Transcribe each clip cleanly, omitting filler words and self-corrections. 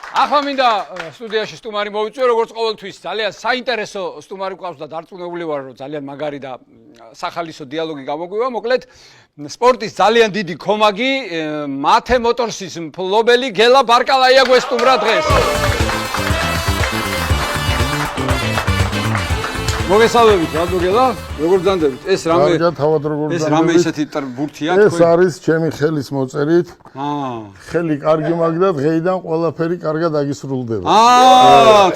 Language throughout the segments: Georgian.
ახლა მინდა სტუდიაში სტუმარი მოვიწვიო, როგორც ყოველთვის ძალიან საინტერესო სტუმარი გვყავს და დარწმუნებული ვარ, რომ ძალიან მაგარი და სახალისო დიალოგი გამოგვივა. მოკლედ, სპორტის ძალიან დიდი კომაგი, მათე მოტორსის მფლობელი გელა ბარკალაია გვესტუმრა დღეს. მოგესალმებით, რადგელა, როგორ ბრძანდებით? ეს რამე ეს რამე ისეთი ბურთია თქვენ? ეს არის ჩემი ხელის მოწერით. ხელი კარგი მაგდა დღეიდან ყველაფერი კარგად აგისრულდება.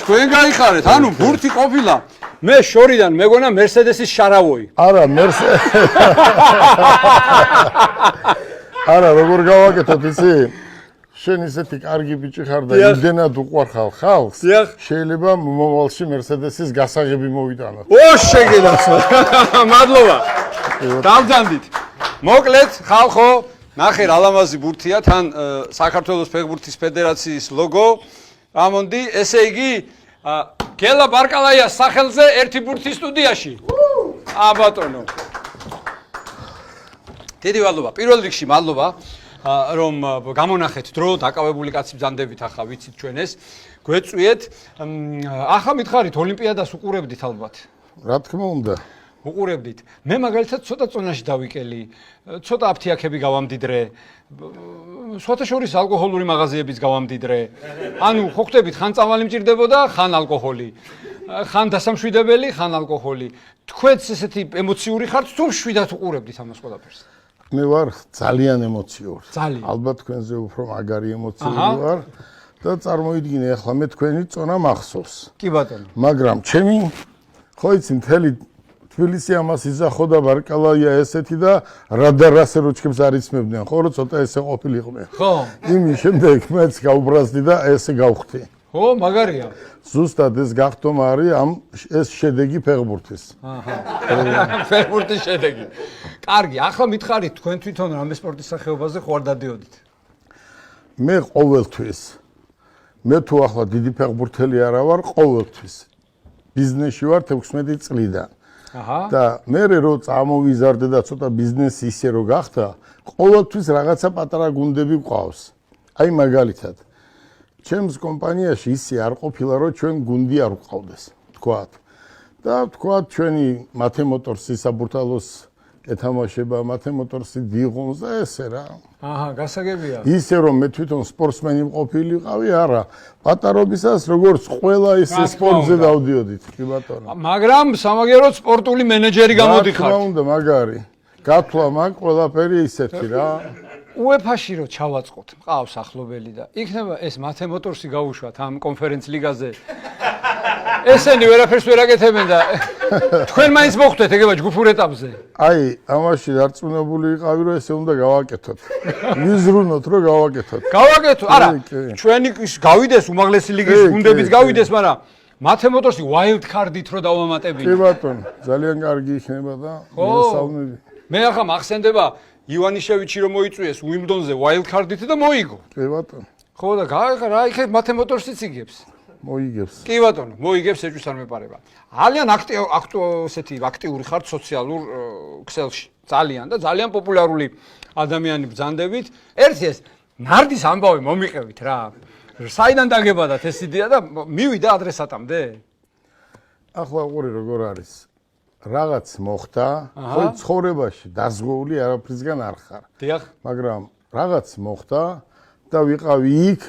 თქვენ გაიხარეთ, ანუ ბურთი ყოფილა. მე შორიდან მეგონა მერსედესის შარავოი. არა, არა, როგორ გავაკეთოთ იცი? შენ ისეთი კარგი ბიჭი ხარ და იმდენად უყვარხარ ხალხს, შეიძლება მომავალში მერსედესის გასაღები მოვიტანოთ. შეგედავს. მადლობა. დავძანდით. მოკლედ, ხალხო, ნახე რა ლამაზი ბურთია, თან საქართველოს ფეხბურთის ფედერაციის ლოგო. ამონდი, ესე იგი, გელა ბარკალაიას სახელზე ერთი ბურთი სტუდიაში. ბატონო. დიდი მადლობა. პირველ რიგში მადლობა. რომ გამონახეთ დრო, დაკავებული კაცი ბრძანდებით ახლა ვიცით ჩვენ ეს. გვეწვიეთ. ახლა მითხარით ოლიმპიადას უყურებდით ალბათ. რა თქმა უნდა. უყურებდით. მე მაგალითად ცოტა წონაში დავიკელი, ცოტა აფთიაქები გავამდიდრე. სხვათა შორის ალკოჰოლური მაღაზიებიც გავამდიდრე. ანუ ხო ხტებით, ხან წამალი მჭირდებოდა, ხან ალკოჰოლი. ხან დასამშვიდებელი, ხან ალკოჰოლი. თქვენც ესეთი ემოციური ხართ, თუ შვიდად უყურებდით ამას ყველაფერს? მე ვარ ძალიან ემოციური. ძალიან. ალბათ თქვენზე უფრო მაგარი ემოციური ვარ და წარმოიდგინე ახლა მე თქვენი წონა მახსოვს. კი ბატონო. მაგრამ ჩემი ხო იცი მთელი თბილისი ამას იზახოდა ბარკალაია ესეთი და რადარასე როჩქებს არ იცმებდნენ, ხო, რომ ცოტა ესე ყოფილიყვნენ. ხო. იმის შემდეგ მეც გავბრაზდი და ესე გავხდი. ხო, მაგარია. ზუსტად ეს გახდომა არის ეს შედეგი ფეხბურთის. ფეხბურთის შედეგი. კარგი, ახლა მითხარით თქვენ თვითონ რამე სპორტის სახეობაზე ხო არ დადიოდით? მე ყოველთვის. მე თუ ახლა დიდი ფეხბურთელი არა ვარ, ყოველთვის. ბიზნესში ვარ 16 წლიდან. და მე რო წამოვიზარდე და ცოტა ბიზნესი ისე რო გახდა, ყოველთვის რაღაცა პატარა გუნდები გვყავს. აი მაგალითად ჩემს კომპანიაში ისე არ ყოფილა, რომ ჩვენ გუნდი არ ვყავდეს, თქვათ. და თქვათ ჩვენი მათე მოტორსის საბურთალოს ეთამაშება, მათე მოტორსი დიღონს და ესე რა. გასაგებია. ისე რომ მე თვითონ სპორტსმენი მყოფილიყავი, არა. პატარობისას როგორც ყველა ისე სპორტზე დავდიოდით, კი ბატონო. მაგრამ სამაგეროდ სპორტული მენეჯერი გამოდიხართ. რა თქმა უნდა, მაგარი. გათვლა მაგ ყველაფერი ისეთი რა. UEFA-ში რო ჩავაწყოთ, მყავს ახლობელი და იქნება ეს მათე მოტორსი გაუშვათ ამ კონფერენც ლიგაზე. ესენი ვერაფერს ვერ აკეთებენ და თქვენ მაინც მოხვდეთ ეგება ჯგუფურ ეტაპზე. აი, ამაში დარწმუნებული ვიყავი, რომ ესე უნდა გავაკეთოთ. ვიზრუნოთ, რომ გავაკეთოთ. გავაკეთოთ. არა, ჩვენი გავიდეს უმაღლესი ლიგის გუნდებიც გავიდეს, მაგრამ მათე მოტორსი wild card-ით რო დავამატებინო. კი ბატონო, ძალიან კარგი იქნება და მესალმები. მე ახლა მახსენდება ივანიშევიჩი რომ მოიწვიეს უიმბლდონზე wild card-ით და მოიგო. კი ბატონო. ხო და რა იქეთ მათე მოტორსიც იგებს. მოიგებს. კი ბატონო, მოიგებს ეჭვს არ მეპარება. ძალიან აქტიური ხართ სოციალურ ქსელში. ძალიან და ძალიან პოპულარული ადამიანი ბრძანდებით. ერთი ეს ნარდის ამბავი მომიყევით რა. საიდან დაგებადათ ეს იდეა და მივიდა ადრესატამდე? ახლა უყური როგორ არის. რაღაც მოხდა, ხო ცხოვრებაში დაზღვეული არაფრისგან არ ხარ. დიახ. მაგრამ რაღაც მოხდა და ვიყავი იქ,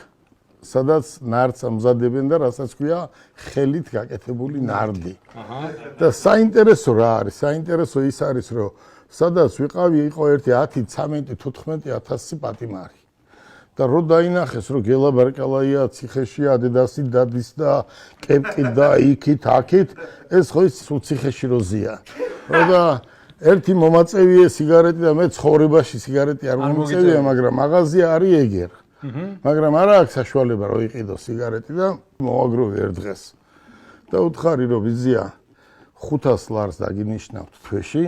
სადაც ნარდს ამზადებენ და რასაც ქვია ხელით გაკეთებული ნარდი. და საინტერესო რა არის? საინტერესო ის არის, რომ სადაც ვიყავი, იყო ერთი 10, 13, 15000 პატიმარი. და რო დაინახეს, რომ გელა ბარკალაია ციხეში ადედასი დადის და კეპკით და იქით, აქით, ეს ხო ის ციხეში როზია. და ერთი მომაწევია სიგარეტი და მე ცხოვრებაში სიგარეტი არ მომწევია, მაგრამ მაღაზია არის ეგერ. მაგრამ არა აქვს საშუალება რომ იყიდო სიგარეტი და მოაგროვე ერთ დღეს. და უთხარი რომ ბიზია 500 ლარს დაგინიშნავთ თვეში.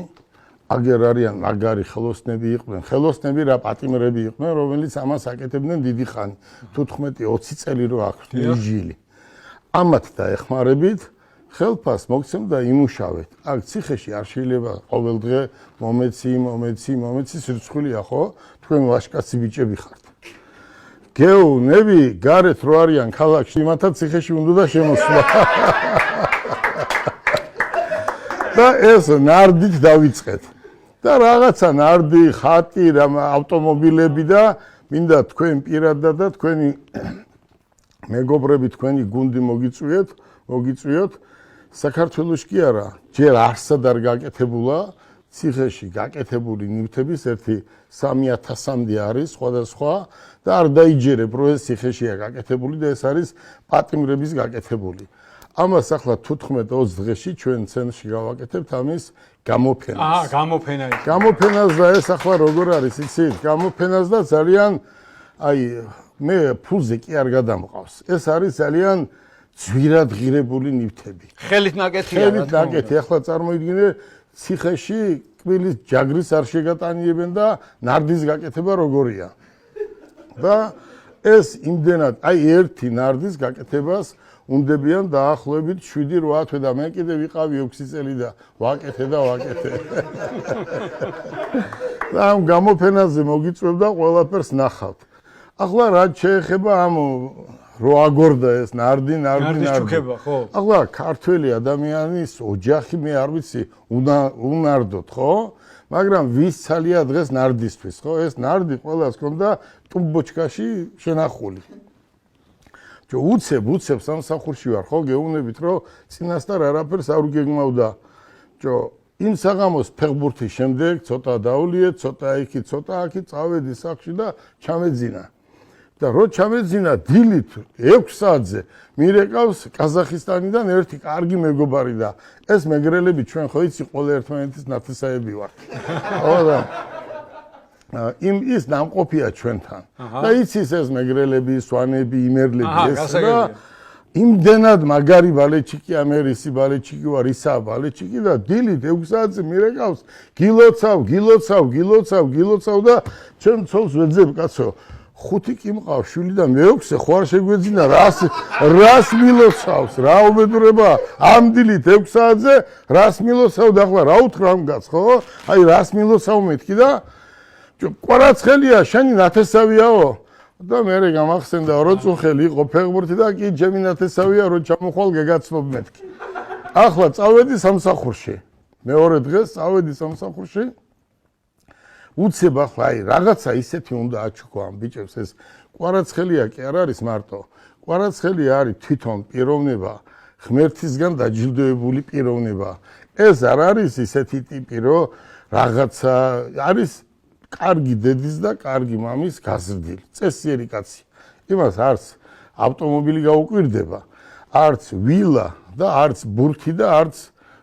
აგერ არიან მაგარი ხელოსნები იყვნენ. ხელოსნები რა პატიმრები იყვნენ, რომელიც ამას აკეთებდნენ დიდი ხანი. 15-20 წელი რო აქვს მიჯილი. ამათ დაეხმარებით ხელფას მოგცემ და იმუშავეთ. აქ ციხეში არ შეიძლება ყოველ დღე მომეცი, სირცხვილია ხო? თქვენ ვაშკაცი ბიჭები ხართ. გეუნები გარეთ რო არიან ქალაქში, მათაც ციხეში უნდა შემოსვლა. და ეს ნარდით დავიწყეთ. და რაღაცა ნარდი, ხატი, ავტომობილები და მინდა თქვენ პირადად და თქვენი მეგობრები თქვენი გუნდი მოგიწვიოთ. საქართველოში კი არა, ჯერ არსად არ გაკეთებულა ციხეში გაკეთებული ნივთების ერთი 3000-მდე არის სხვადასხვა და არ დაიჯერებ რომ ეს ციხეშია გაკეთებული და ეს არის პატიმრების გაკეთებული. ამას ახლა 14-20 დღეში ჩვენ ცენტრში გავაკეთებთ ამის გამოფენას. გამოფენას და ეს ახლა როგორ არის იცით? გამოფენას და ძალიან მე ფულზე კი არ გადამყავს. ეს არის ძალიან ძვირად ღირებული ნივთები. ხელით ნაკეთია. ხელით ნაკეთი. ახლა წარმოიდგინე ციხეში კბილის ჯაგრის არ შეგატანიებენ და ნარდის გაკეთება როგორია. და ეს იმდენად ერთი ნარდის გაკეთებას უნდებიან დაახლოებით 7-8 თვე და მე კიდე ვიყავი 6 წელი და ვაკეთე. და ამ გამოფენაზე მოგიწევდა ყველაფერს ნახავთ. ახლა რა შეეხება ამ რო აგორდა ეს ნარდი. ახლა ქართველი ადამიანის ოჯახი მე არ ვიცი უნარდოთ ხო? მაგრამ ვის ცალია დღეს ნარდისთვის ხო? ეს ნარდი ყველას ჰქონდა ტუბოჩკაში შენახული. უცებ სამსახურში ვარ ხო? გეუბნებით რომ წინასწარ არაფერს არ გეგმავდა. იმ საღამოს ფეხბურთის შემდეგ ცოტა დავლიეთ, ცოტა იქი, ცოტა აქი წავედი სახში და ჩამეძინა. და რო ჩამეძინა დილით 6 საათზე მირეკავს ყაზახისტანიდან ერთი კარგი მეგობარი და ეს მეგრელები ჩვენ ხო იცი ყველა ერთმანეთის ნათესაები ვართ. ხო და ის ნამყოფია ჩვენთან. და იცის ეს მეგრელები, სვანები, იმერლები ეს და იმდენად მაგარი ბალეჩიკი ამერისი ბალეჩიკი ვარ ისა ბალეჩიკი და დილით 6 საათზე მირეკავს გილოცავ და ჩვენ ცოლს ვეძებ კაცო 5 კი მყავს შვილი და მე-6 ხო არ შეგვეძინა რას მილოცავს რა უბედურება ამ დილით 6 საათზე რას მილოცავ და ახლა რა უთხრამ გაც ხო რას მილოცავ მეთქი და კვარაცხელია შენი ნათესავიაო და მე გამახსენდა რომ წუხელი იყო ფეხბურთი და კი ჩემი ნათესავია რომ ჩამოხვალ გეგაცნობ მეთქი ახლა წავედი სამსახურში მეორე დღეს წავედი სამსახურში უცებ ახლა რაღაცა ისეთი უნდა აჩუქო ამ ბიჭებს ეს კვარაცხელია კი არ არის მარტო კვარაცხელი არის თვითონ პიროვნება ღმერთისგან დაჯილდოებული პიროვნება ეს არ არის ისეთი ტიპი რომ რაღაცა არის კარგი დედის და კარგი მამის გაზრდილი წესიერი კაცი იმას არც ავტომობილი გაუკვირდება არც ვილა და არც ბურთი და არც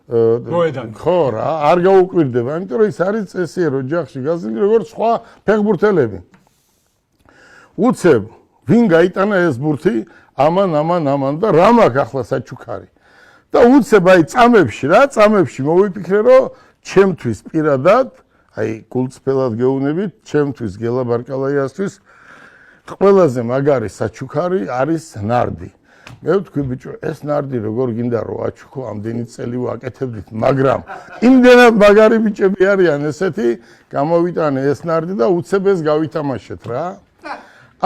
ხო რა არ გაუკვირდება იმიტომ რომ ის არის წესიერ ოჯახში გაზრდილი როგორც სხვა ფეხბურთელები უცებ ვინ გაიტანა ეს ბურთი ამან და რა მაქვს ახლა საჩუქარი და უცებ წამებში მოვიფიქრე რომ ჩემთვის პირადად გულწრფელად გეუბნებით ჩემთვის გელა ბარკალაიასთვის ყველაზე მაგარი საჩუქარი არის ნარდი მე ვთქვი ბიჭო ეს ნარდი როგორ გინდა რომ აჩუქო ამდენი წელი ვაკეთებდით მაგრამ იმდენად მაგარი ბიჭები არიან ესეთი გამოვიტანე ეს ნარდი და უცებ ეს გავითამაშეთ რა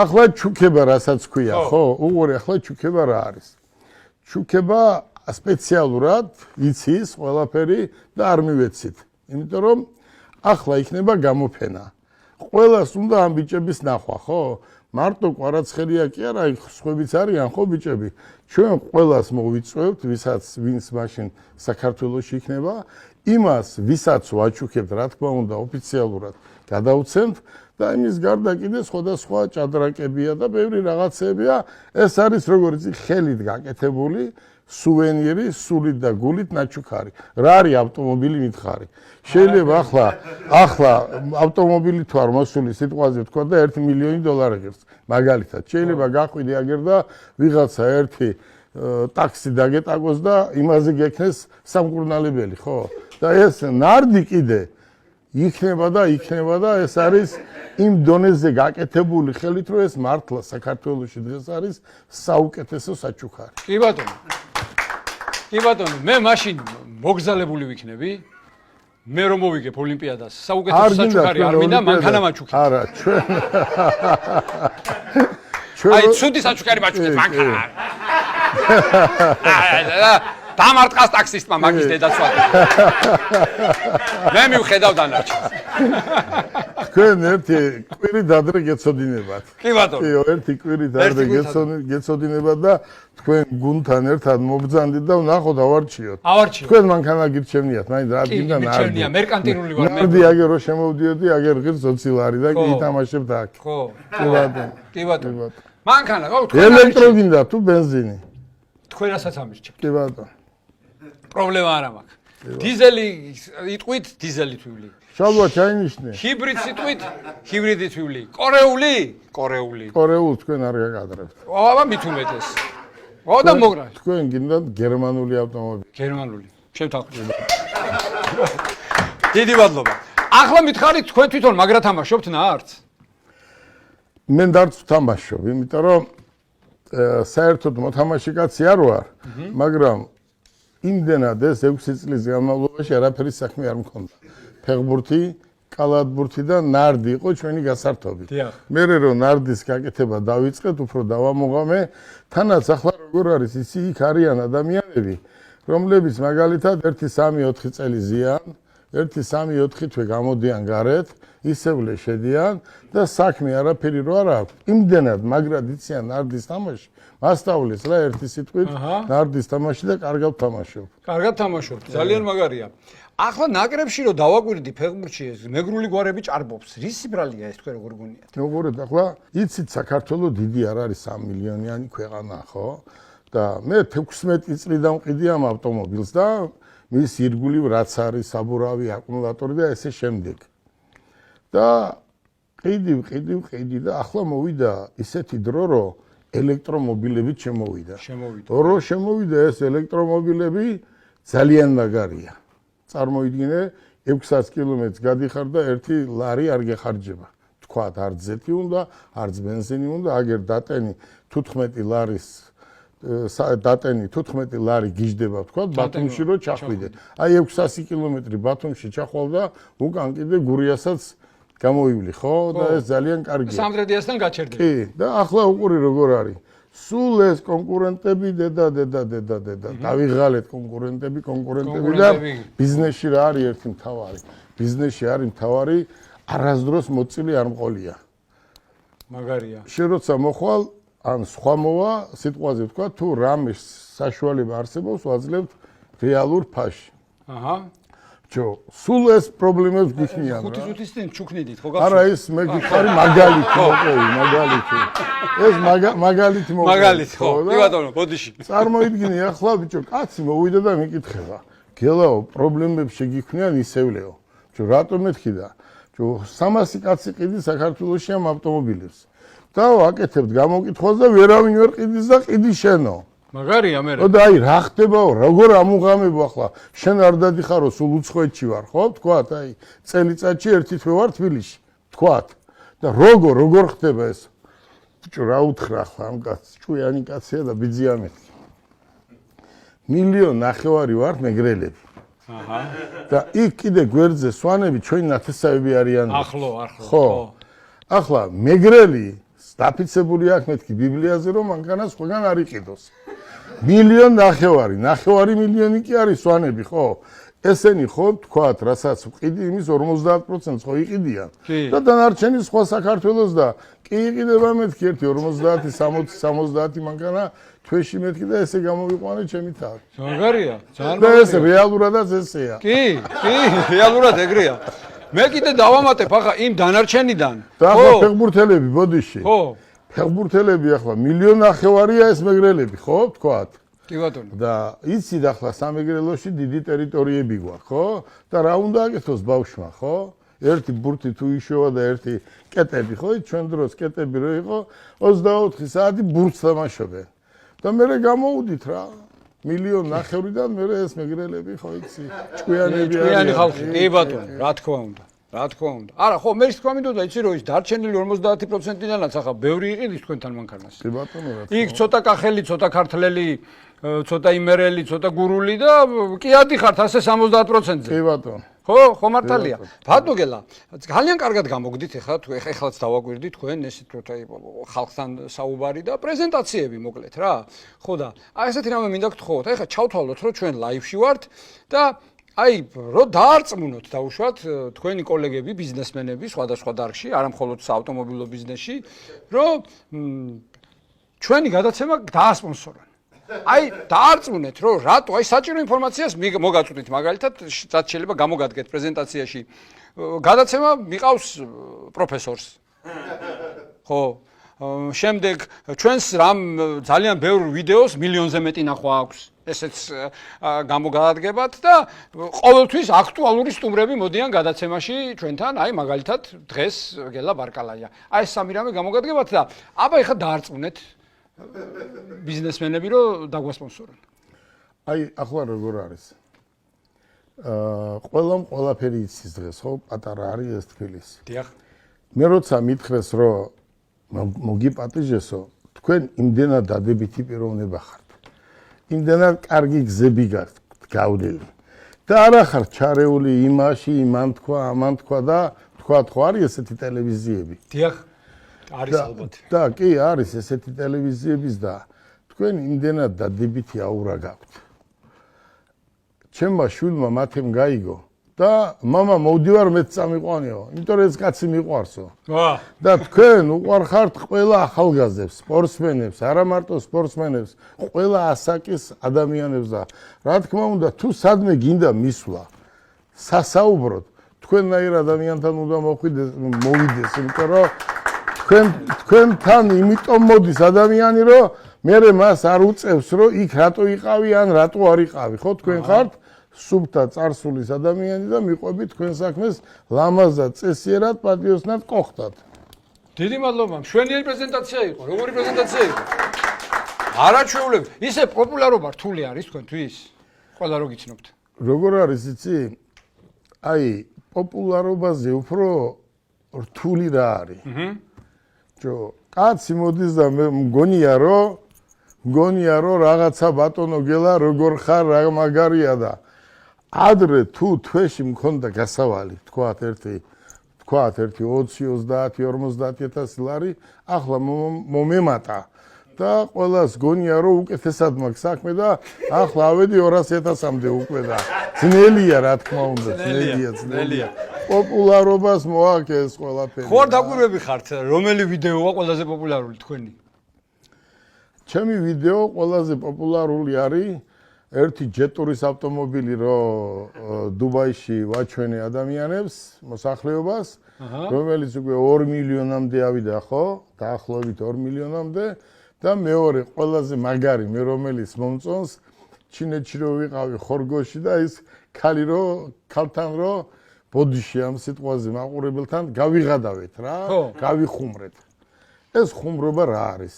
ახლა ჩუქება რასაც ქვია ხო უყურე ახლა ჩუქება რა არის ჩუქება სპეციალურად იცის ყველაფერი და არ მივეცით იმიტომ რომ ახლა იქნება გამოფენა ყველას უნდა ამ ბიჭების ნახვა ხო მარტო კვარაცხელია კი არა სხვებიც არიან ხო ბიჭები ჩვენ ყველას მოვიწვევთ ვინც მაშინ საქართველოში იქნება იმას ვისაც ვაჩუქებთ რა თქმა უნდა ოფიციალურად გადავცემთ და იმის გარდა კიდე სხვადასხვა ჭადრაკებია და ბევრი რაღაცებია ეს არის როგორც ხელით გაკეთებული სუვენირი სულით და გულით ნაჩუქარი რა არის ავტომობილი მითხარი შეიძლება ახლა ავტომობილი თუ არ მოსული სიტყვაზე თქვა და $1 მილიონი ღირს მაგალითად შეიძლება გაყვიდე აგერ და ვიღაცა ერთი ტაქსი დაგეტაკოს და იმაზე გექნეს სამკურნალებელი ხო და ეს ნარდი კიდე იქნება და ეს არის იმ დონეზე გაკეთებული ხელით რომ ეს მართლა საქართველოში დღეს არის საუკეთესო საჩუქარი კი ბატონო მე მაშინ მოგზალებული ვიქნები მე რომ მოვიგებ ოლიმპიადას საუკეთესო საჩუქარი არ მინდა მანქანა მაჩუქი არა ჩვენ აი ცუდი საჩუქარი მაჩუქეთ მანქანა. დამარტყას ტაქსისტმა მაგის დედაცვა. მე მივხედავ დანარჩენს. თქვენ ერთი კვირი დადრე გეცოდინებათ. კი ბატონო. კი, ერთი კვირი დადრე გეცოდინებათ და თქვენ გუნდთან ერთად მობრძანდით და ვნახოთ ავარჩიოთ. ავარჩიოთ. თქვენ მანქანა გირჩევნიათ, მაინც რა გინდა ნარდი. გირჩევნია, მერკანტილული ვარ მე. ნარდი აგერ რო შემოვდიოდი, აგერ ღირს 20 ლარი და კი ითამაშებთ აქ. ხო. კი ბატონო. კი ბატონო. მანქანა, ხო, თქვენ ელექტრო გინდა თუ ბენზინი? თქვენ რასაც ამირჩევთ. კი ბატონო. პრობლემა არ მაქვს. დიზელი იტყვით, დიზელი თვილი. შალვა ჩაინიშნე. ჰიბრიდს იტყვით, ჰიბრიდი თვილი. კორეული? კორეული. კორეულს თქვენ არ გაკადრებთ. აბა მით უმეტეს. და მოგრა. თქვენ გინდათ გერმანული ავტომობილი. გერმანული. შევთანხმდით. დიდი მადლობა. ახლა მითხარით თქვენ თვითონ მაგრა თამაშობთ ნაარც? მე დარც ვთამაშობ, იმიტომ რომ საერთოდ მოთამაშე კაცი არ ვარ, მაგრამ იმდენად ეს 6 წლის განმავლობაში არაფერი საქმე არ მქონდა. ფეხბურთი, კალათბურთი და ნარდი იყო ჩვენი გასართობი. მე რომ ნარდის გაკეთება დავიწყეთ, უფრო დავამოღამე, თანაც ახლა როგორ არის, ისი იქ არიან ადამიანები, რომლებიც მაგალითად 1-3-4 წელი ზიან, 1-3-4 თვე გამოდიან გარეთ, ისევლე შედიან და საქმე არაფერი რო არ აქვს. იმდენად მაგრად იციან ნარდის თამაში, მასწავლეს რა ერთი სიტყვით, ნარდის თამაში და კარგად თამაშობ. კარგად თამაშობ, ძალიან მაგარია. ახლა ნაკრებში რო დავაკვირდი ფეხბურთში ეს მეგრული გვარები ჭარბობს. რის ბრალია ეს თქვენ როგორ გონიათ? როგორ ახლა იცით საქართველოს დიდი არ არის 3 მილიონიანი ქვეყანა, ხო? და მე 16 წლიდან ვყიდი ამ ავტომობილს და მის ირგვლივ რაც არის საბურავი, აკუმულატორი და ესე შემდეგ. და ყიდი და ახლა მოვიდა ისეთი დრო, რომ ელექტრომობილებით შემოვიდა. რო შემოვიდა ეს ელექტრომობილები ძალიან მაგარია. წარმოიდგინე 600 კილომეტრს გადიხარ და 1 ლარი არ გეხარჯება. თქვათ არც ზეთი უნდა, არც ბენზინი უნდა, აგერ დატენი 15 ლარის დატენი 15 ლარი გიждდება თქვათ ბათუმში რო ჩახვიდე. აი 600 კილომეტრი ბათუმში ჩახვალ და უკან კიდე გურიასაც გამოივლი, ხო? და ეს ძალიან კარგია. სამტრედიასთან გაჩერდი. კი, და ახლა უყური როგორ არის. სულ ეს კონკურენტები დედა დავიღალეთ კონკურენტები და ბიზნესში რა არის ერთი მთავარი. ბიზნესში არის მთავარი არასდროს მოწილი არ მყოლია. მაგარია. შენ როცა მოხვალ ან სხვა მოვა, სიტყვაზე ვთქვა, თუ რამე საშუალება არსებობს, ვაძლევთ რეალურ ფაში. აჰა. ჯო, სულ ეს პრობლემებს გიხნიან რა. 5 წუთის წინ ჩუქნიდით, ხო არა, ეს მე გიხარი მაგალითი, მაგალითი. ეს მაგალითი მოგა. მაგალითი, ხო, კი ბატონო, ბოდიში. წარმოიდგინე ახლა ბიჭო, კაცი მოვიდა და მიკითხება. გელაო, პრობლემებს შეგიქმნიან ისევლეო. ჯო, რატომ მეთქიდა? ჯო, 300 კაცი ყიდი საქართველოში ამ ავტომობილებს. და ვაკეთებთ გამოკითხვას და ვერავინ ვერ ყიდის და ყიდი შენო. მაგარია მე. და აი რა ხდებაო, როგორ ამუღამებო ახლა? შენ არ დადიხარო, სულ უცხოეთში ვარ, ხო? თქვათ, აი წელიწადში ერთი თვე ვარ თბილისში. თქვათ. და როგორ ხდება ეს? ბიჭო, რა უთხრა ახლა ამ კაცს? ჭუიანი კაცია და ბიძიამეთი. 1,5 მილიონი ვარ მეგრელები. აჰა. და იქ კიდე გვერდზე სვანები ჩვენი ნათესავები არიან. ახლო. ხო. ახლა მეგრელი დაფიცებული აქვს მეთქი ბიბლიაზე რომ მანქანას ყველგან არ იყიდოს. 1,5 მილიონი კი არის სვანები, ხო? ესენი ხო თქვათ, რასაც ვყიდი, იმის 50%-ს ხო იყიდიან. და დანარჩენი სხვა საქართველოს და კი იყიდება მეთქი ერთი 50, 60 მანქანა თვეში მეთქი და ესე გამოვიყვანე ჩემი თავი. მაგარია, ძალიან და ეს რეალურადაც ესეა. კი, რეალურად ეგრეა. მე კიდე დავამატებ ახლა იმ დანარჩენიდან. და ახლა ფეხბურთელები ბოდიში. ხო. ფეხბურთელები ახლა 1,5 ეს მეგრელები, ხო, თქვათ. კი ბატონო. და იცი და ახლა სამეგრელოში დიდი ტერიტორიები გვაქვს, ხო? და რა უნდა აკეთოს ბავშვმა, ხო? ერთი ბურთი თუ იშოვა და ერთი კეტები, ხო? ჩვენ დროს კეტები რო იყო 24 საათი ბურთს თამაშობენ. და მე გამოუდით რა. 1,5 მილიონიდან მე ეს მეგრელები ხო იცი ჭკვიანები არიან. ჭკვიანი ხალხი, კი ბატონო, რა თქმა უნდა. რა თქმა უნდა. არა, ხო, მე ის თქვა მინდოდა, იცი რომ ის დარჩენილი 50%-დანაც ახლა ბევრი იყიდის თქვენთან მანქანას. კი ბატონო, რა. იქ ცოტა კახელი, ცოტა ქართლელი, ცოტა იმერელი, ცოტა გურული და კი ადიხართ ასე 70%-ზე. კი ბატონო. ხო მართალია. ბატონგელა, ძალიან კარგად გამოგდით ეხლა თუ ეხლაც დავაკვირდით თქვენ ესეთ როცა ხალხთან საუბარი და პრეზენტაციები მოკლედ რა. ხო და აი ესეთი რამე მინდა გთხოვოთ. აი ხა ჩავთვალოთ რომ ჩვენ ლაივში ვართ და აი რო დაარწმუნოთ დაუშვათ თქვენი კოლეგები, ბიზნესმენები სხვადასხვა დარგში, არა მხოლოდ საავტომობილო ბიზნესში, რომ ჩვენი გადაცემა დაასპონსორონ. აი დაარწმუნეთ რომ რატო აი საჭირო ინფორმაციას მოგაწვდით მაგალითად რაც შეიძლება გამოგადგეთ პრეზენტაციაში გადაცემა მიყავს პროფესორს ხო შემდეგ ჩვენს რამ ძალიან ბევრ ვიდეოს მილიონზე მეტი ნახვა აქვს ესეც გამოგადგებათ და ყოველთვის აქტუალური სტუმრები მოდიან გადაცემაში ჩვენთან აი მაგალითად დღეს გელა ბარკალაია აი ეს სამი რამე გამოგადგებათ და აბა ეხლა დაარწმუნეთ ბიზნესმენები რომ დაგვასპონსორონ. აი ახლა როგორ არის? ყველაფერი იცის დღეს, ხო, პატარა არის ეს თბილისი. დიახ. მე როცა მითხრეს რომ მოგიპატიჟესო, თქვენ იმდენად დადებითი პიროვნება ხართ. იმდენად კარგი გზები გაქვთ გავლილი. და არა ხართ ჩარეული იმაში, იმან თქვა, ამან თქვა და თქვა ხო არის ესეთი ტელევიზიები. დიახ. არის ალბათ. და კი არის ესეთი ტელევიზიების და თქვენ იმდენად დადებითი აურა გაქვთ. ჩემმა შვილმა მათემ გაიგო და მამა მოვდივარ მეც წამიყვანეო, იმიტომ რომ ეს კაცი მიყვარსო. და თქვენ უყვარხართ ყველა ახალგაზრდებს, სპორტსმენებს, არა მარტო სპორტსმენებს, ყველა ასაკის ადამიანებს და რა თქმა უნდა თუ სადმე გინდა მისვლა სასაუბროდ, თქვენნაირ ადამიანთან უნდა მოვიდეს, იმიტომ რომ თქვენთან იმიტომ მოდის ადამიანი რომ მე მას არ უწევს რომ იქ რატო იყავი ან რატო არ იყავი ხო თქვენ ხართ სუბთა წარსულის ადამიანი და მიყვებით თქვენ საქმეს ლამაზად წესიერად პატიოსნად გოხდათ. დიდი მადლობა. მშვენიერი პრეზენტაცია იყო. როგორი პრეზენტაცია იყო? არაჩვეულები. ისე პოპულარობა რთული არის თქვენთვის? ყველა რო გიცნობთ. როგორ არის იცი? აი პოპულარობაზე უფრო რთული რა არის? კაცი მოდის და მგონია რომ რაღაცა ბატონო გელა როგორ ხარ რა მაგარია და ადრე თუ თვეში მქონდა გასავალი თქვათ ერთი 20-30-50 ლარი ახლა მომემატა და ყველას გონია რომ უკეთესად მაქვს საქმე და ახლა ავედი 200.000-მდე უკვე და ძნელია რა თქმა უნდა ძნელია პოპულარობას მოაქეს ყველაფერი. ხო არ დაკვირვები ხართ, რომელი ვიდეოა ყველაზე პოპულარული თქვენი? ჩემი ვიდეო ყველაზე პოპულარული არის ერთი ჯეტურის ავტომობილი რო დუბაიში ვაჩვენე ადამიანებს, მოსახლეობას, რომელიც უკვე 2 მილიონამდე ავიდა, ხო? დაახლოებით 2 მილიონამდე და მეორე ყველაზე მაგარი მე რომელიც მომწონს ჩინეთში რო ვიყავი ხორგოში და ის ქალთან რო ბოდიში ამ სიტყვაზე მაყურებელთან გავიღადავეთ რა, გავიხუმრეთ. ეს ხუმრობა რა არის?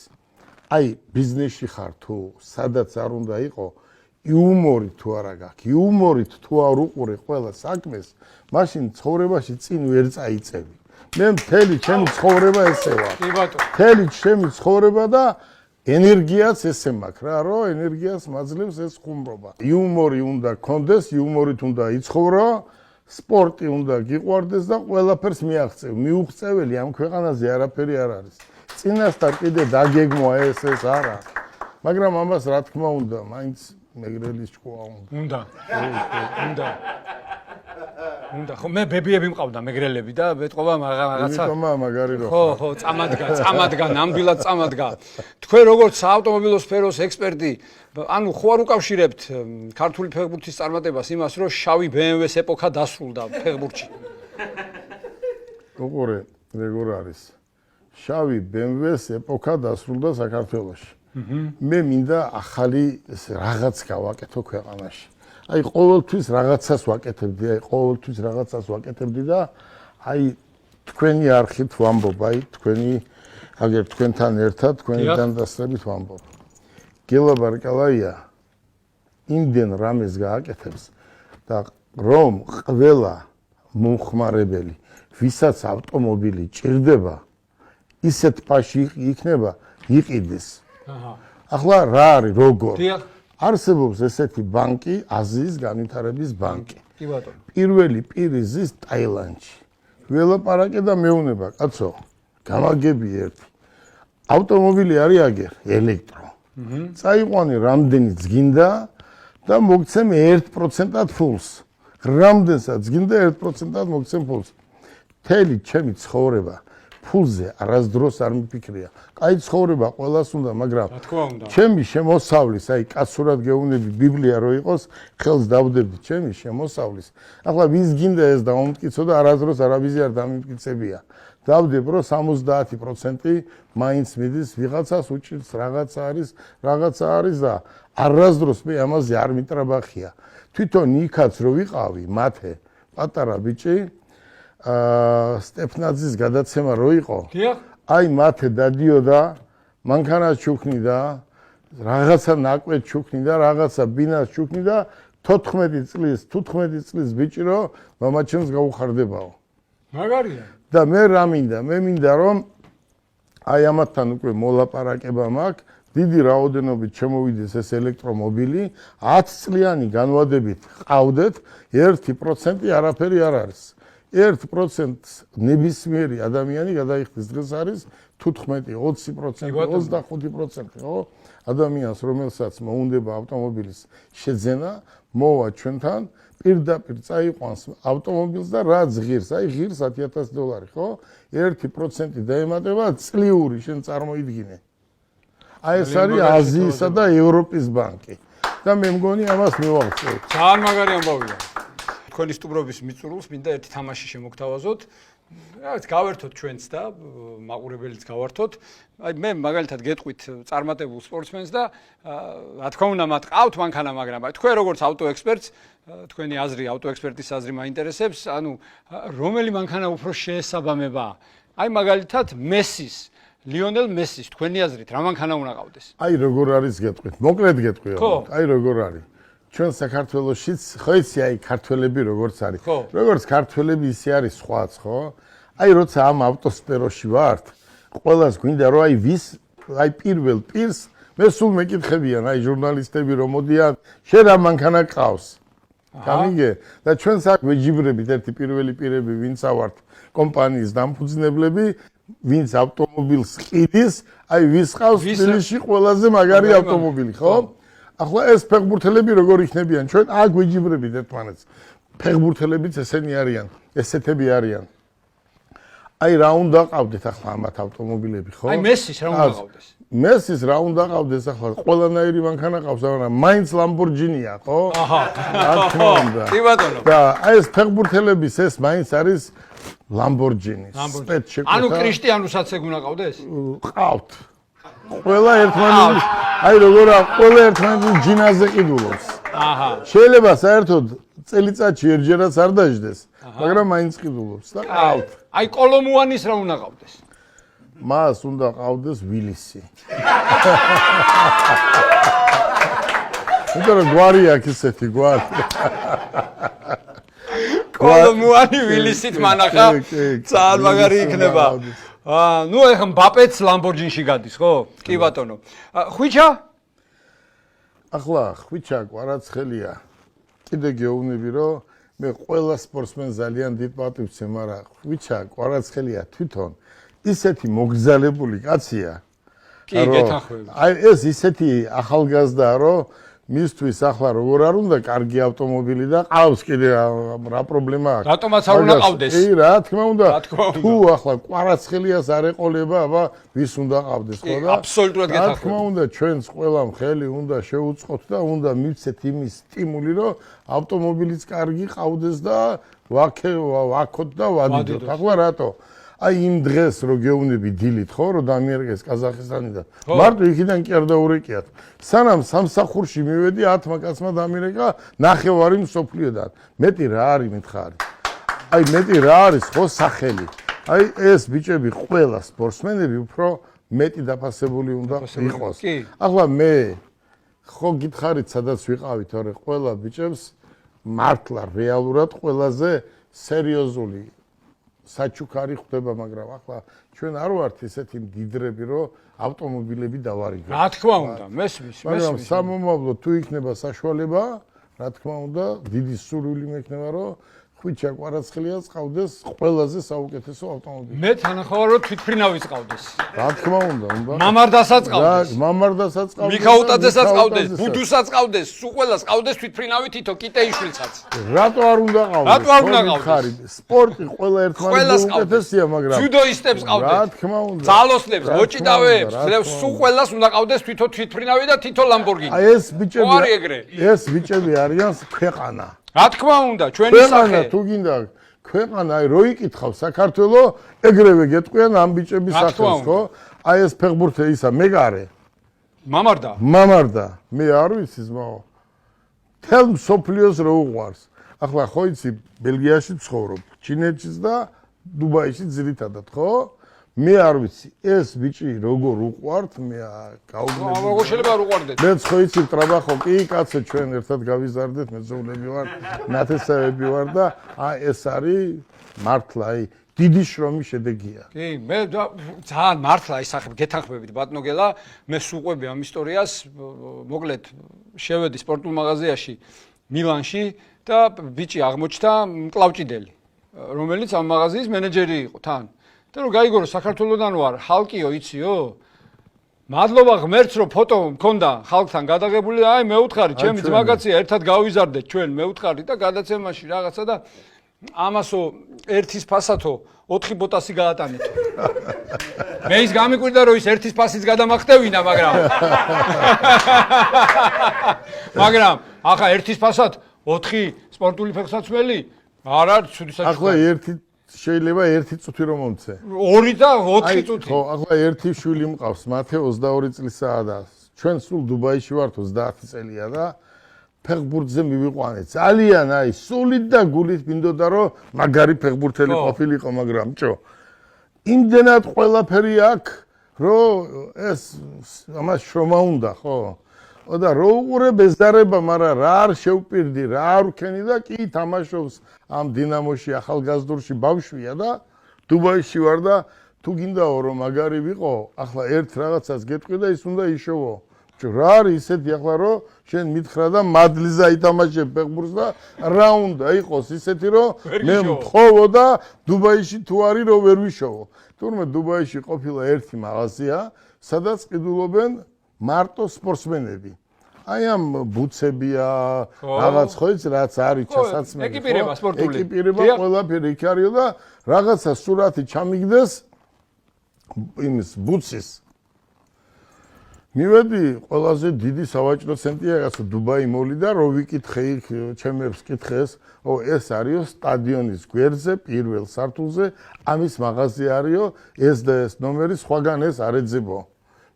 აი ბიზნესში ხარ თუ სადაც არ უნდა იყო, იუმორი თუ არა გაქვს, იუმორით თუ არ უყურე ყველა საქმეს, მაშინ ცხოვრებაში წინ ვერ წაიწევი. მე მთელი ჩემი ცხოვრება ესე ვარ. კი ბატონო. მთელი ჩემი ცხოვრება და ენერგიაც ესე მაქვს რა, რომ ენერგიას მაძლევს ეს ხუმრობა. იუმორი უნდა გქონდეს, იუმორით უნდა იცხოვრო. სპორტი უნდა გიყვარდეს და ყველაფერს მიაღწევ. მიუღწეველი ამ ქვეყანაზე არაფერი არ არის. წინასწარ კიდე დაგეგმვა ეს არა. მაგრამ ამას რა თქმა უნდა, მაინც მეგრელის ჭკუა უნდა. უნდა. ხო მე ბებიები მყავდა მეგრელები და მეტყობა რაღაცა. იმიტომ მაგარი რო. ხო, წამადგა, ნამდვილად წამადგა. თქვენ როგორც საავტომობილო სფეროს ექსპერტი, ანუ ხო არ უკავშირებთ ქართული ფეხბურთის წარმატებას იმას, რომ შავი BMW-ს ეპოქა დასრულდა ფეხბურთში? უყურე, როგორ არის? შავი BMW-ს ეპოქა დასრულდა საქართველოში. მე მინდა ახალი რაღაც გავაკეთო ქვეყანაში. აი ყოველთვის რაღაცას ვაკეთებდი და აი თქვენი არხით ვამბობ, აი თქვენი აგერ თქვენთან ერთად თქვენი დანდასრებით ვამბობ. გელა ბარკალაია იმდენ რამეს გააკეთებს და რომ ყველა მომხმარებელი ვისაც ავტომობილი ჭირდება, ისეთ პაში იქნება იყიდეს. ახლა რა არის როგორ? არსებობს ესეთი ბანკი, აზიის განვითარების ბანკი. კი ბატონო. პირველი პირი ზის ტაილანდში. ველაპარაკე და მეუნება, კაცო, გამაგები ერთი. ავტომობილი არის აგერ, ელექტრო. წაიყვანი რამდენიც გინდა და მოგცემ 1%-ად ფულს. რამდენსაც გინდა 1%-ად მოგცემ ფულს. მთელი ჩემი ცხოვრება ფულზე არასდროს არ მიფიქრია. კაი ცხოვრება ყველას უნდა, მაგრამ ჩემი შემოსავლის, აი კაცურად გეუბნები, ბიბლია რო იყოს, ხელს დავდებდი ჩემი შემოსავლის. ახლა ვის გინდა ეს დაუმტკიცო და არასდროს არავისი არ დამიმტკიცებია. დავდებ რომ 70% მაინც მიდის ვიღაცას უჭირს რაღაცა არის და არასდროს მე ამაზე არ მიტრაბახია. თვითონ იქაც რო ვიყავი, მათე პატარა ბიჭი სტეფნაძის გადაცემა რო იყო. აი მათე დადიოდა, მანქანას ჩუქნიდა, რაღაცა ნაკვეთ ჩუქნიდა, რაღაცა ბინას ჩუქნიდა, 15 წლის ბიჭი რო მამაჩემს გაუხარდებაო. მაგარია. და მე რა მინდა? მე მინდა რომ აი ამათთან უკვე მოლაპარაკება მაქვს, დიდი რაოდენობით შემოვიდეს ეს ელექტრომობილი, 10 წლიანი განმავლობით ყავდეთ, 1% არაფერი არ არის. 1% ნებისმიერი ადამიანი გადაიხდის დღეს არის 15, 20%, 25%, ხო? ადამიანს, რომელსაც მოუნდება ავტომობილის შეძენა, მოვა ჩვენთან, პირდაპირ წაიყვანს ავტომობილს და რაც ღირს, აი ღირს $10,000, ხო? 1% დაემატება წლიური შენ წარმოიდგინე. აი ეს არის აზიისა და ევროპის ბანკი. და მე მგონი ამას მივახცევ. ძალიან მაგარი ამბავია. თქვენი სტუმრობის მიწურულს მინდა ერთი თამაში შემოგთავაზოთ. რაც გავერთოთ ჩვენც და მაყურებელიც გავართოთ. აი მე მაგალითად გეტყვით წარმატებულ სპორტსმენს და რა თქმა უნდა მათ ყავთ მანქანა, მაგრამ აი თქვენ როგორც ავტოექსპერტს, თქვენი აზრი, ავტოექსპერტის აზრი მაინტერესებს, ანუ რომელი მანქანა უფრო შეესაბამება? აი მაგალითად მესის, ლიონელ მესის, თქვენი აზრით რა მანქანა უნდა ყავდეს? აი როგორ არის გეტყვით? მოკლედ გეტყვიო. აი როგორ არის? ჩვენ საქართველოშიც ხო იცი აი ქართველები როგორც არის. როგორც ქართველები ისე არის სხვაც, ხო? აი როცა ამ ავტოსფეროში ვართ, ყველას გვინდა რომ აი ვის აი პირველ პირს მე სულ მეკითხებიან აი ჟურნალისტები რომ მოდიან, შენ რა მანქანა ყავს? გამიგე? და ჩვენ საკ ვეჯიბრებით ერთი პირველი პირები ვინც ავართ კომპანიის დამფუძნებლები, ვინც ავტომობილს ყიდის, აი ვის ყავს თბილისში ყველაზე მაგარი ავტომობილი, ხო? ახლა ეს ფეხბურთელები როგორ იქნებიან? ჩვენ აქ ვეჯიბრებით ერთმანეთს. ფეხბურთელებიც ესენი არიან, ესეთები არიან. აი რა უნდა ყავდეთ ახლა ამათ ავტომობილები, ხო? აი მესის რა უნდა ყავდეს? მესის რა უნდა ყავდეს ახლა? ყველანაირი მანქანა ყავს, მაგრამ მაინც ლამბორჯინია, ხო? აჰა. რა თქმა უნდა. კი ბატონო. და აი ეს ფეხბურთელების ეს მაინც არის ლამბორჯინი. ანუ კრისტიანუსაც ეგ უნდა ყავდეს? ყავთ. ყველა ერთმანეთის აი როგორა ყველა ერთმანეთის ჯინაზე ყიდულობს. აჰა. შეიძლება საერთოდ წელიწადში ერთჯერაც არ დაждდეს, მაგრამ მაინც ყიდულობს და ყავთ. აი კოლომუანის რა უნდა ყავდეს? მას უნდა ყავდეს ვილისი. იმიტომ რომ გვარი აქვს ესეთი გვარი. კოლომუანი ვილისით მანახა ძალიან მაგარი იქნება. ნუ ეხა მბაპეც ლამბორჯინში გადის, ხო? კი ბატონო. ხვიჩა? ახლა ხვიჩა კვარაცხელია. კიდე გეუბნები რომ მე ყველა სპორტსმენს ძალიან დიდ პატივს ვცემ, მაგრამ ხვიჩა კვარაცხელია თვითონ ისეთი მოგზალებული კაცია. კი, გეთანხმები. აი ეს ისეთი ახალგაზრდა რომ მისთვის ახლა როგორ არ უნდა კარგი ავტომობილი და ყავს კიდე რა პრობლემა აქვს? რატომაც არ უნდა ყავდეს? კი, რა თქმა უნდა. თუ ახლა კვარაცხელიას არ ეყოლება, აბა ვის უნდა ყავდეს, ხო და? აბსოლუტურად გეთანხმები. რა თქმა უნდა, ჩვენს ყველამ ხელი უნდა შეუწყოთ და უნდა მივცეთ იმის სტიმული, რომ ავტომობილიც კარგი ყავდეს და ვაქოთ და ვადიდოთ. ახლა რატო? აი იმ დღეს რო გეუბნები დილით, ხო, რომ დამიერგეს ყაზახისტანიდან. მარტო იქიდან კი არ დაურეკიათ. სანამ სამსახურში მივედი 10 კაცმა დამიერგა ნახევარი მსოფლიოდან. მეტი რა არის მითხარი? აი მეტი რა არის ხო სახელი? აი ეს ბიჭები ყველა სპორტსმენები უფრო მეტი დაფასებული უნდა იყოს. ახლა მე ხო გითხარით სადაც ვიყავი, თორე ყველა ბიჭებს მართლა რეალურად ყველაზე სერიოზული საჩუქარი ხდება, მაგრამ ახლა ჩვენ არ ვართ ესეთი მდიდრები, რომ ავტომობილები დავარიგოთ. რა თქმა უნდა, მესმის. მაგრამ სამომავლოდ თუ იქნება საშუალება, რა თქმა უნდა, დიდი სურვილი მექნება, რომ ხვიჩა კვარაცხელიას ყავდეს ყველაზე საუკეთესო ავტომობილი. მე თანახმოვარ რომ თვითფრინავიც ყავდეს. რა თქმა უნდა. მამარდასაც ყავდეს. მამარდასაც ყავდეს. მიქაუტაძესაც ყავდეს, ბუდუსაც ყავდეს, სულ ყველას ყავდეს თვითფრინავი თითო კიტეიშვილსაც. რატო არ უნდა ყავდეს? რატო არ უნდა ყავდეს? სპორტი ყველა ერთმანეთს უკეთესია, მაგრამ ჯუდოისტებს ყავდეს. რა თქმა უნდა. ძალოსნებს, მოჭიდავეებს, სულ ყველას უნდა ყავდეს თვითფრინავი და თითო ლამბორგინი. აი ეს ბიჭები არიან ქვეყანა. რა თქმა უნდა, ჩვენი სახე. ქვეყანა თუ გინდა ქვეყანა, აი რო იკითხავ საქართველოს, ეგრევე გეტყვიან ამ ბიჭების სახელს, ხო? აი ეს ფეხბურთე ისა მეგარე. მამარდა. მე არ ვიცი ზმაო. თელ მსოფლიოს რო უყვარს. ახლა ხო იცი ბელგიაში ცხოვრობ, ჩინეთშიც და დუბაიში ძირითადად, ხო? მე არ ვიცი, ეს ბიჭი როგორ უყვართ, მე გავგლები. როგორ შეიძლება არ უყვარდეთ? მეც ხო იცი ტრაბახო, კი კაცო ჩვენ ერთად გავიზარდეთ, მეძღვნები ვარ, ნათესავები ვარ და ეს არის მართლა, აი დიდი შრომის შედეგია. კი, მე ძალიან მართლა ისახებ გეთანხმებით ბატონო გელა, მე სუყვები ამ ისტორიას, მოკლედ შევედი სპორტულ მაღაზიაში მილანში და ბიჭი აღმოჩნდა მკლავჭიდელი, რომელიც ამ მაღაზიის მენეჯერი იყო თან. და რომ გაიგო რომ საქართველოსდან ვარ, ხალკიო იციო? მადლობა ღმერთს რომ ფოტო მქონდა ხალხთან გადაღებული, აი მე უთხარი, ჩემი ძმაკაცია, ერთად გავიზარდეთ ჩვენ, მე უთხარი და გადაცემაში რაღაცა და ამასო ერთის ფასათო 4 ბოტასი გაატანეთო. მე ის გამიკვირდა რომ ის ერთის ფასიც გადამახტევინა, მაგრამ ახლა ერთის ფასად 4 სპორტული ფეხსაცმელი არ არის ცუდი საჭირო. ახლა ერთი შეიძლება 1 წუთი რომ მომცე. 2 და 4 წუთი. ხო, ახლა ერთი შვილი მყავს, მათე 22 წლისაა და ჩვენ სულ დუბაიში ვართ 30 წელია და ფეხბურთზე მივიყვანეთ. ძალიან აი სულით და გულით მინდოდა რომ მაგარი ფეხბურთელი ყოფილიყო, მაგრამ ჭო. იმდენად ყველაფერი აქვს, რომ ეს ამას შრომა უნდა, ხო? და რო უყურებ ესდარება, მაგრამ რა არ შევპირდი, რა არ ვქენი და კი თამაშობს ამ დინამოში ახალგაზრდურში ბავშვია და დუბაიში ვარ და თუ გინდაო რომ მაგარი ვიყო, ახლა ერთ რაღაცას გეტყვი და ის უნდა იშოვო. რა არის ისეთი ახლა რომ შენ მითხრა და მადლიზა ითამაშე ფეხბურთს და რა უნდა იყოს ისეთი რომ მე მთხოვო და დუბაიში თუ არის რომ ვერ ვიშოვო. თურმე დუბაიში ყოფილა ერთი მაღაზია, სადაც ყიდულობენ მარტო სპორტსმენები. აი ამ ბუცებია, რაღაც ხო იცი რაც არის ჩასაცმელი. ეკიპირება სპორტული. ეკიპირება ყველაფერი იქ არისო და რაღაცა სურათი ჩამიგდეს იმის ბუცის. მივედი ყველაზე დიდი სავაჭრო ცენტრია რაღაცა დუბაი მოლი და რო ვიკითხე იქ ჩემებს კითხეს, ეს არისო სტადიონის გვერდზე პირველ სართულზე ამის მაღაზია არისო, ეს და ეს ნომერი სხვაგან ეს არ ეძებო.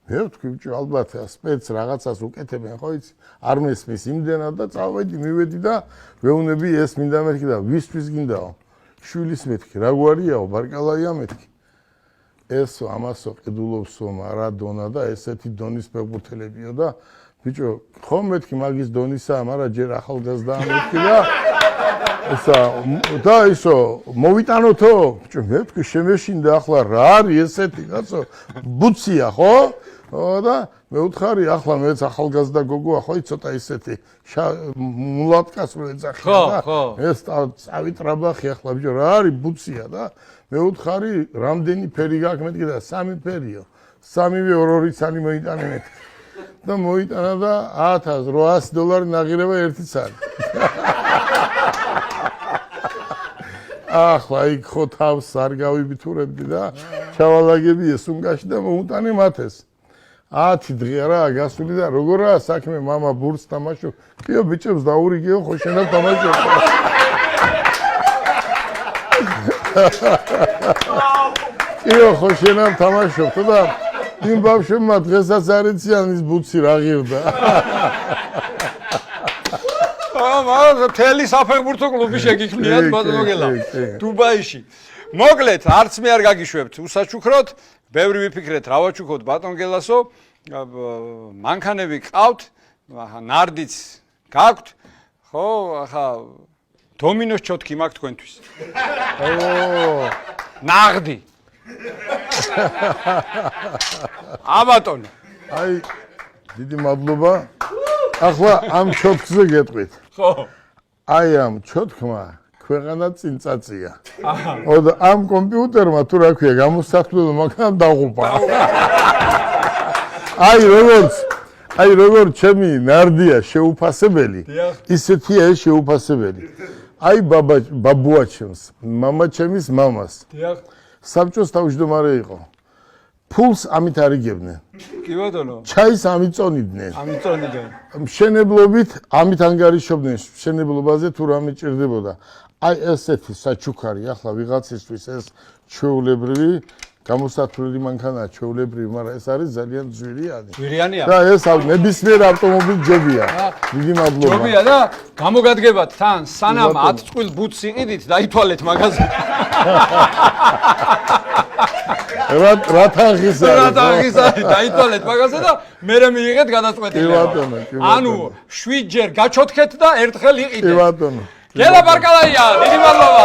მე ვთქვი ბიჭო ალბათ სპეც რაღაცას უკეთებენ ხო იცი არ მესმის იმდენად და წავედი მივედი და ვეუნები ეს მინდა მეთქი და ვისთვის გინდაო შვილის მეთქი რა გვარიაო ბარკალაია მეთქი ესო ამასო ყიდულობსო მარადონა და ესეთი დონის ფეხბურთელებიო და ბიჭო ხომ მეთქი მაგის დონისაა მაგრამ ჯერ ახალგაზრდა მეთქი და ესა და ისო მოვიტანოთო ბიჭო მე ვთქვი შემეშინდა ახლა რა არის ესეთი კაცო ბუცია ხო და მე ვთხარი ახლა მეც ახალგაზრდა გოგოა ხო ცოტა ისეთი მულატკას რო ეძახია და ეს წავიტრაბახი ახლა ბიჭო რა არის ბუცია და მე ვთხარი რამდენი ფერი გაქვს მეთქი და 3 ფერიო 3-ვე 2 ცალი მოიტანე მეთქი და მოიტანა და $1800 ნაღირება 1 ცალი ახლა იქ ხო თავს არ გავიბითურებდი და ჩავალაგები ეს უნგაში და მოუტანე მათეს 10 დღეა რა გასული და როგორაა საქმე мама ბურს თამაშობ კიო ბიჭებს დაურიგეო ხო შენად თამაშობ კიო ხო შენად თამაშობ და იმ ბავშვებმა დღესაც არ იციან ის ბუცი რა ღირდა თელი საფეხბურთო კლუბი შეგიქმნიათ ბატონოგელა დუბაიში. მოკლედ, არც მე არ გაგიშვებთ უსაჩუქროთ, ბევრი ვიფიქრეთ რა ვაჩუქოთ ბატონოგელასო, მანქანები ყავთ, ნარდიც გაქვთ, ხო, ახლა დომინოს ჩოთკი მაქვს თქვენთვის. ო, ნაღდი. აბატონო. აი, დიდი მადლობა. ახლა ამ ჩოთკზე გეტყვით. ხო. აი ამ ჩოთკმა ქვეყანა წინ წაწია. ოდა ამ კომპიუტერმა თუ რა ქვია, გამოსახულო მაგან დაღუპა. აი როგორც ჩემი ნარდია შეუფასებელი, ისეთია ეს შეუფასებელი. აი ბაბუა ჩემს, მამა ჩემის მამას. დიახ. საბჭოს თავმჯდომარე იყო. ფულს ამით არიგებდნენ. კი ბატონო. ჩაის ამით წონიდნენ. ამით წონიდნენ. მშენებლობით ამით ანგარიშობდნენ მშენებლობაზე თუ რამე ჭირდებოდა. აი ესეთი საჩუქარი ახლა ვიღაცისთვის ეს ჩვეულებრივი გამოსათვლელი მანქანაა ჩვეულებრივი, მაგრამ ეს არის ძალიან ძვირიანი. ძვირიანია. და ეს ნებისმიერ ავტომობილ ჯობია. დიდი მადლობა. ჯობია და გამოგადგებათ თან სანამ 10 წვილ ბუთს იყიდით დაითვალეთ მაღაზია. რა თაღისა დაითვალეთ მაღაზია და მერე მიიღეთ გადაწყვეტილება. კი ბატონო. ანუ 7 ჯერ გაჩოთქეთ და ერთხელ იყიდეთ. კი ბატონო. გელა ბარკალაია, დიდი მადლობა.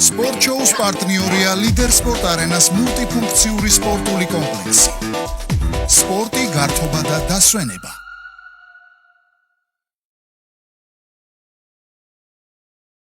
Sport Shows partnioria Lider Sport Arenas multifунქციური სპორტული კომპლექსი. სპორტი, გართობა და დასვენება.